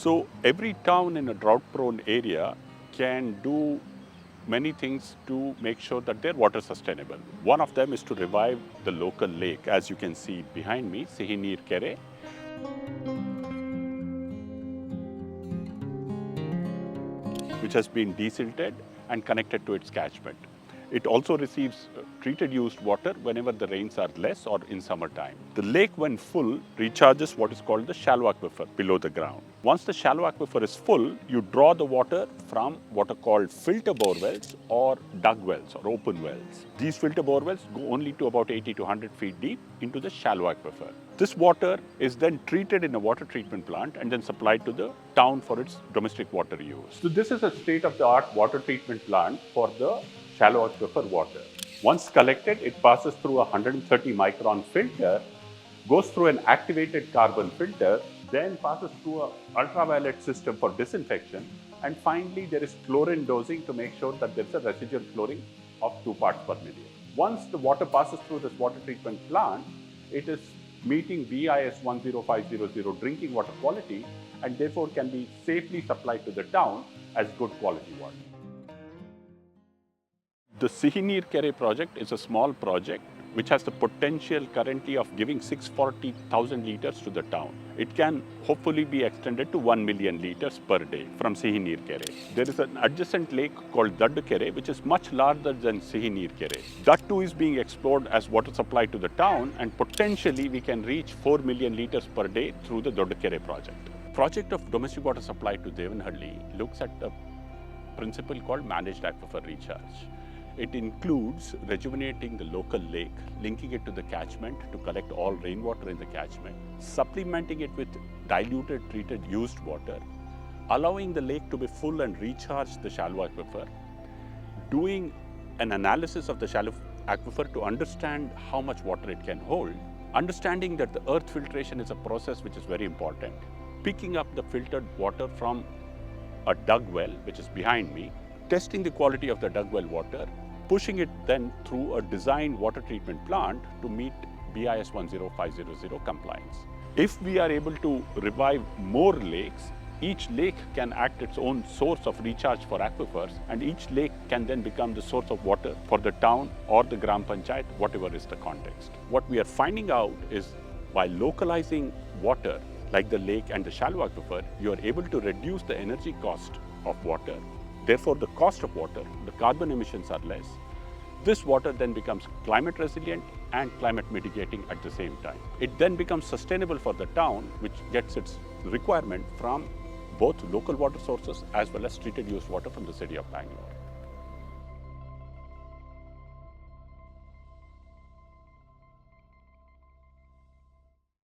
So every town in a drought-prone area can do many things to make sure that they're water sustainable. One of them is to revive the local lake. As you can see behind me, Sihinir Kere, which has been desilted and connected to its catchment. It also receives treated used water whenever the rains are less or in summertime. The lake, when full, recharges what is called the shallow aquifer below the ground. Once the shallow aquifer is full, you draw the water from what are called filter borewells or dug wells or open wells. These filter borewells go only to about 80 to 100 feet deep into the shallow aquifer. This water is then treated in a water treatment plant and then supplied to the town for its domestic water use. So this is a state-of-the-art water treatment plant for the shallow aquifer water. Once collected, it passes through a 130 micron filter, goes through an activated carbon filter, then passes through an ultraviolet system for disinfection, and finally there is chlorine dosing to make sure that there is a residual chlorine of 2 parts per million. Once the water passes through this water treatment plant, it is meeting BIS 10500 drinking water quality and therefore can be safely supplied to the town as good quality water. The Sihinir Kere project is a small project which has the potential currently of giving 640,000 liters to the town. It can hopefully be extended to 1 million liters per day from Sihinir Kere. There is an adjacent lake called Duddu Kere, which is much larger than Sihinir Kere. That too is being explored as water supply to the town, and potentially we can reach 4 million liters per day through the Duddu Kere project. Project of domestic water supply to Devnahalli looks at a principle called Managed Aquifer Recharge. It includes rejuvenating the local lake, linking it to the catchment to collect all rainwater in the catchment, supplementing it with diluted, treated, used water, allowing the lake to be full and recharge the shallow aquifer, doing an analysis of the shallow aquifer to understand how much water it can hold, understanding that the earth filtration is a process which is very important, picking up the filtered water from a dug well, which is behind me, testing the quality of the dug well water, pushing it then through a designed water treatment plant to meet BIS 10500 compliance. If we are able to revive more lakes, each lake can act its own source of recharge for aquifers, and each lake can then become the source of water for the town or the Gram Panchayat, whatever is the context. What we are finding out is by localizing water like the lake and the shallow aquifer, you are able to reduce the energy cost of water. Therefore, the cost of water, the carbon emissions are less. This water then becomes climate resilient and climate mitigating at the same time. It then becomes sustainable for the town, which gets its requirement from both local water sources as well as treated used water from the city of Bangalore.